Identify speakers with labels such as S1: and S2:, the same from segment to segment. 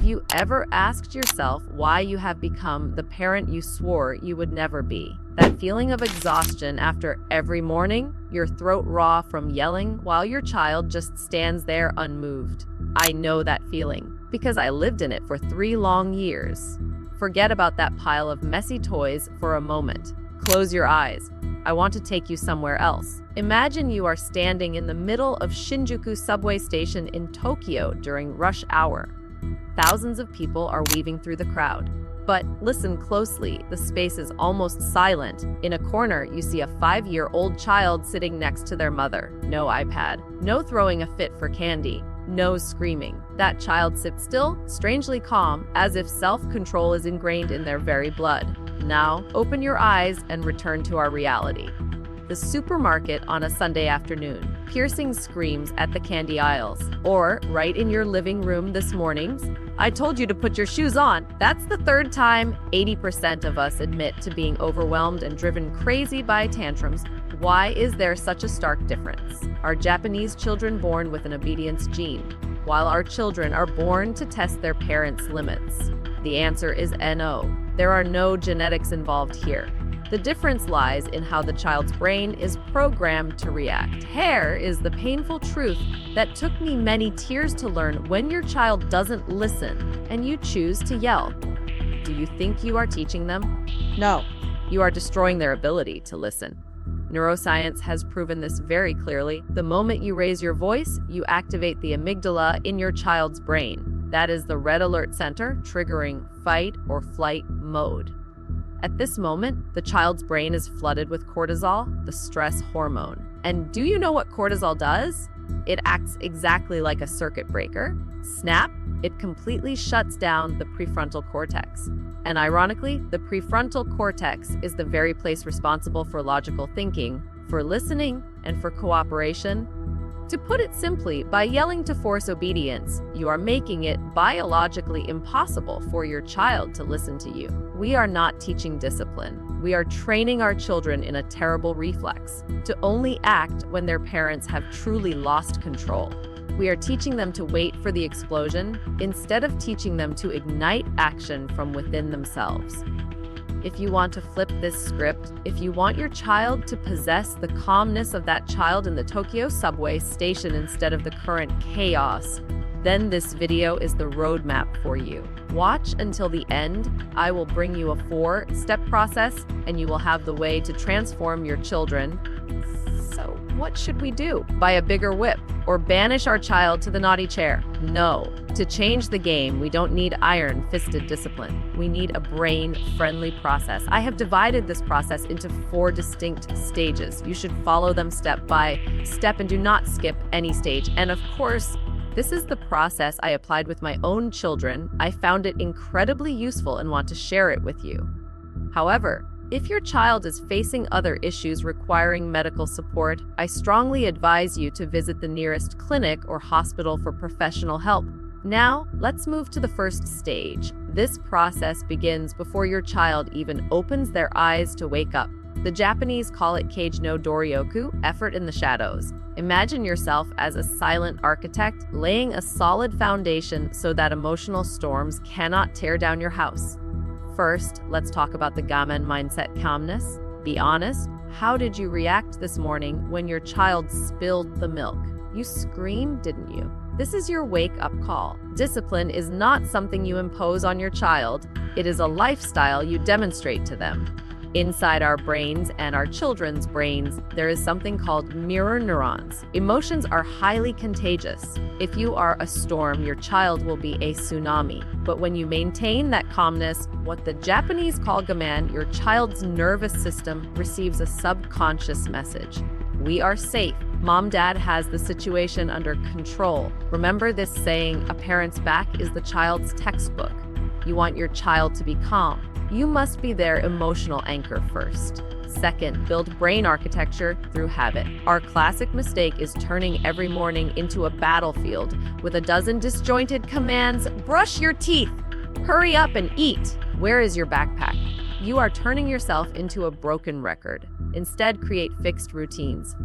S1: Have you ever asked yourself why you have become the parent you swore you would never be? That feeling of exhaustion after every morning, your throat raw from yelling while your child just stands there unmoved. I know that feeling because I lived in it for 3 long years. Forget about that pile of messy toys for a moment. Close your eyes. I want to take you somewhere else. Imagine you are standing in the middle of Shinjuku subway station in Tokyo during rush hour. Thousands of people are weaving through the crowd. But listen closely, the space is almost silent. In a corner, you see a 5-year-old child sitting next to their mother. No iPad, no throwing a fit for candy, no screaming. That child sits still, strangely calm, as if self-control is ingrained in their very blood. Now, open your eyes and return to our reality. The supermarket on a Sunday afternoon, piercing screams at the candy aisles, or right in your living room this morning. I told you to put your shoes on. That's the 3rd time 80% of us admit to being overwhelmed and driven crazy by tantrums. Why is there such a stark difference? Are Japanese children born with an obedience gene, while our children are born to test their parents' limits? The answer is no. There are no genetics involved here. The difference lies in how the child's brain is programmed to react. Here is the painful truth that took me many tears to learn. When your child doesn't listen and you choose to yell, do you think you are teaching them? No, you are destroying their ability to listen. Neuroscience has proven this very clearly. The moment you raise your voice, you activate the amygdala in your child's brain. That is the red alert center, triggering fight or flight mode. At this moment, the child's brain is flooded with cortisol, the stress hormone. And do you know what cortisol does? It acts exactly like a circuit breaker. Snap, it completely shuts down the prefrontal cortex. And ironically, the prefrontal cortex is the very place responsible for logical thinking, for listening, and for cooperation. To put it simply, by yelling to force obedience, you are making it biologically impossible for your child to listen to you. We are not teaching discipline. We are training our children in a terrible reflex, to only act when their parents have truly lost control. We are teaching them to wait for the explosion, instead of teaching them to ignite action from within themselves. If you want to flip this script, if you want your child to possess the calmness of that child in the Tokyo subway station instead of the current chaos, then this video is the roadmap for you. Watch until the end. I will bring you a 4-step process, and you will have the way to transform your children. So, what should we do? Buy a bigger whip or banish our child to the naughty chair? No. To change the game, we don't need iron-fisted discipline. We need a brain-friendly process. I have divided this process into 4 distinct stages. You should follow them step by step and do not skip any stage. And of course, this is the process I applied with my own children. I found it incredibly useful and want to share it with you. However, if your child is facing other issues requiring medical support, I strongly advise you to visit the nearest clinic or hospital for professional help. Now, let's move to the first stage. This process begins before your child even opens their eyes to wake up. The Japanese call it Kage no Doryoku, effort in the shadows. Imagine yourself as a silent architect, laying a solid foundation so that emotional storms cannot tear down your house. First, let's talk about the gamen mindset, calmness. Be honest, how did you react this morning when your child spilled the milk? You screamed, didn't you? This is your wake-up call. Discipline is not something you impose on your child. It is a lifestyle you demonstrate to them. Inside our brains and our children's brains, there is something called mirror neurons. Emotions are highly contagious. If you are a storm, your child will be a tsunami. But when you maintain that calmness, what the Japanese call gaman, your child's nervous system receives a subconscious message. We are safe. Mom, Dad has the situation under control. Remember this saying, a parent's back is the child's textbook. You want your child to be calm. You must be their emotional anchor first. Second, build brain architecture through habit. Our classic mistake is turning every morning into a battlefield with a dozen disjointed commands. Brush your teeth, hurry up and eat. Where is your backpack? You are turning yourself into a broken record. Instead, create fixed routines.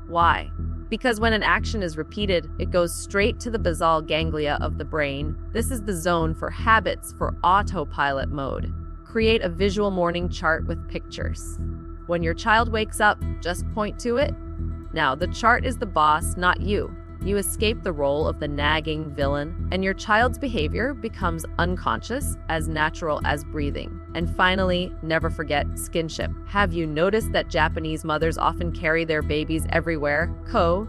S1: Why? Because when an action is repeated, it goes straight to the basal ganglia of the brain. This is the zone for habits for autopilot mode. Create a visual morning chart with pictures. When your child wakes up, just point to it. Now, the chart is the boss, not you. You escape the role of the nagging villain, and your child's behavior becomes unconscious, as natural as breathing. And finally, never forget skinship. Have you noticed that Japanese mothers often carry their babies everywhere,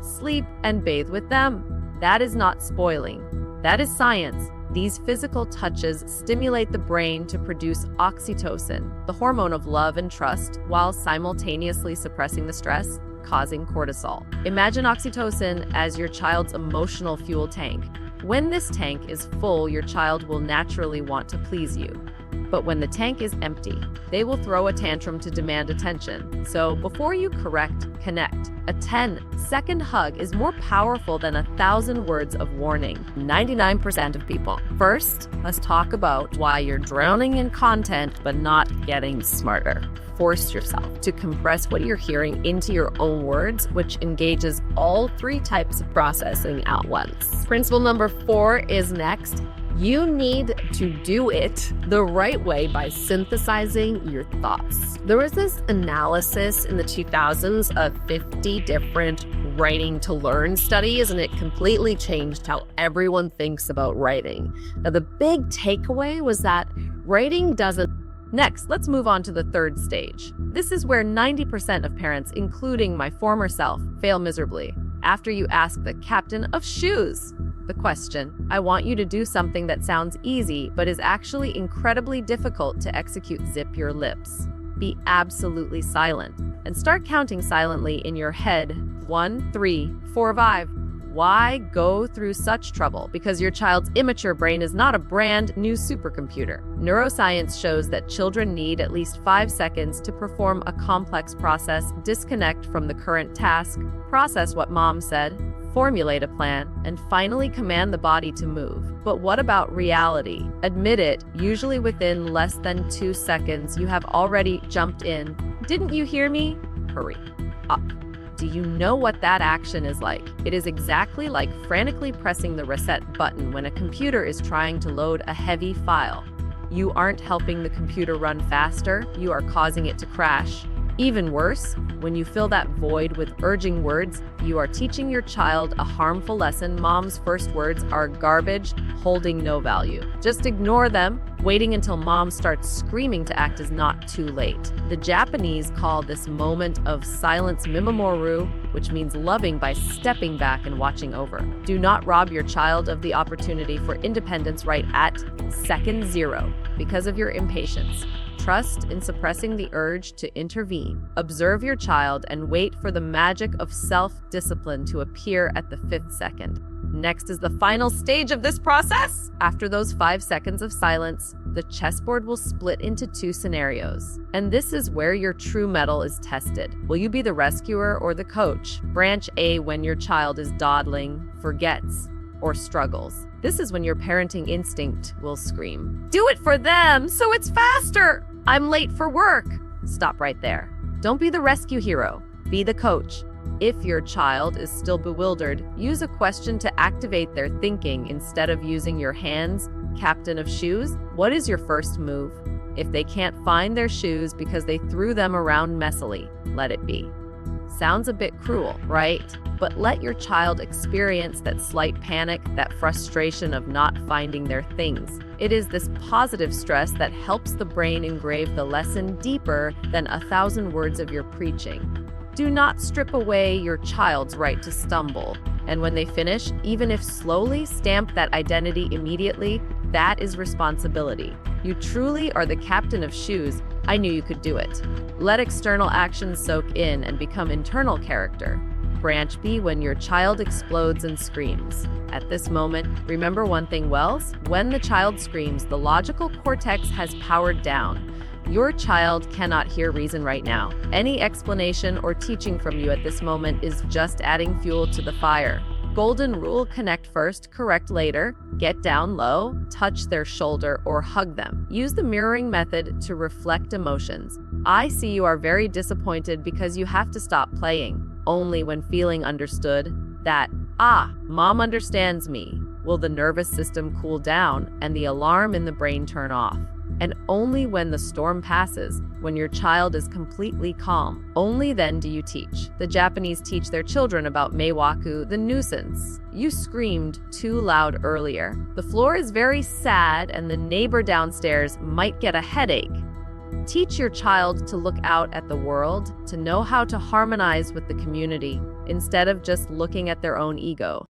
S1: sleep, and bathe with them? That is not spoiling. That is science. These physical touches stimulate the brain to produce oxytocin, the hormone of love and trust, while simultaneously suppressing the stress, causing cortisol. Imagine oxytocin as your child's emotional fuel tank. When this tank is full, your child will naturally want to please you. But when the tank is empty, they will throw a tantrum to demand attention. So before you correct, connect. A 10-second hug is more powerful than 1,000 words of warning. 99% of people. First, let's talk about why you're drowning in content but not getting smarter. Force yourself to compress what you're hearing into your own words, which engages all 3 types of processing at once. Principle number 4 is next. You need to do it the right way by synthesizing your thoughts. There was this analysis in the 2000s of 50 different writing to learn studies, and it completely changed how everyone thinks about writing. Now, the big takeaway was that writing doesn't. Next, let's move on to the 3rd stage. This is where 90% of parents, including my former self, fail miserably. After you ask the captain of shoes the question, I want you to do something that sounds easy but is actually incredibly difficult to execute. Zip your lips. Be absolutely silent and start counting silently in your head. 1, 3, 4, 5. Why go through such trouble? Because your child's immature brain is not a brand new supercomputer. Neuroscience shows that children need at least 5 seconds to perform a complex process, disconnect from the current task, process what mom said, formulate a plan, and finally command the body to move. But what about reality? Admit it, usually within less than 2 seconds, you have already jumped in. Didn't you hear me? Hurry up. Do you know what that action is like? It is exactly like frantically pressing the reset button when a computer is trying to load a heavy file. You aren't helping the computer run faster, you are causing it to crash. Even worse, when you fill that void with urging words, you are teaching your child a harmful lesson. Mom's first words are garbage, holding no value. Just ignore them. Waiting until mom starts screaming to act is not too late. The Japanese call this moment of silence mimamoru, which means loving by stepping back and watching over. Do not rob your child of the opportunity for independence right at second 0 because of your impatience. Trust in suppressing the urge to intervene. Observe your child and wait for the magic of self-discipline to appear at the 5th second. Next is the final stage of this process. After those 5 seconds of silence, the chessboard will split into 2 scenarios. And this is where your true mettle is tested. Will you be the rescuer or the coach? Branch A, when your child is dawdling, forgets, or struggles. This is when your parenting instinct will scream, "Do it for them, so it's faster! I'm late for work!" Stop right there. Don't be the rescue hero. Be the coach. If your child is still bewildered, use a question to activate their thinking instead of using your hands. Captain of shoes, what is your first move? If they can't find their shoes because they threw them around messily, let it be. Sounds a bit cruel, right? But let your child experience that slight panic, that frustration of not finding their things. It is this positive stress that helps the brain engrave the lesson deeper than 1,000 words of your preaching. Do not strip away your child's right to stumble. And when they finish, even if slowly, stamp that identity immediately. That is responsibility. You truly are the captain of shoes. I knew you could do it. Let external actions soak in and become internal character. Branch B, when your child explodes and screams. At this moment, remember one thing, Wells. When the child screams, the logical cortex has powered down. Your child cannot hear reason right now. Any explanation or teaching from you at this moment is just adding fuel to the fire. Golden rule: connect first, correct later. Get down low, touch their shoulder, or hug them. Use the mirroring method to reflect emotions. I see you are very disappointed because you have to stop playing. Only when feeling understood, that, ah, mom understands me, will the nervous system cool down and the alarm in the brain turn off. And only when the storm passes, when your child is completely calm, only then do you teach. The Japanese teach their children about meiwaku, the nuisance. You screamed too loud earlier. The floor is very sad and the neighbor downstairs might get a headache. Teach your child to look out at the world, to know how to harmonize with the community, instead of just looking at their own ego.